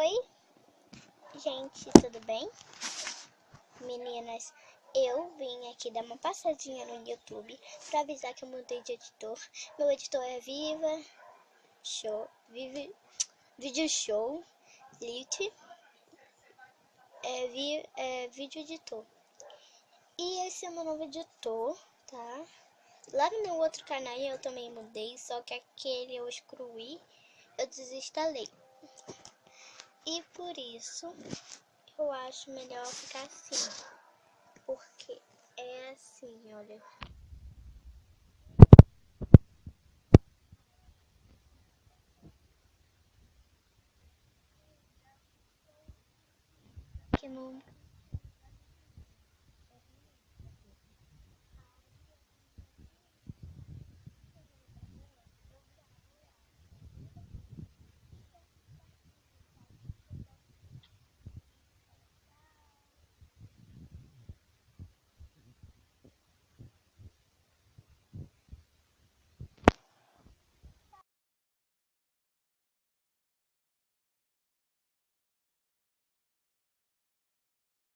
Oi, gente, tudo bem? Meninas, eu vim aqui dar uma passadinha no YouTube pra avisar que eu mudei de editor. Meu editor é Video Show Lite, vídeo editor. E esse é o meu novo editor, tá? Lá no meu outro canal eu também mudei, só que aquele eu excluí, eu desinstalei. E por isso eu acho melhor ficar assim, porque é assim, olha. Que não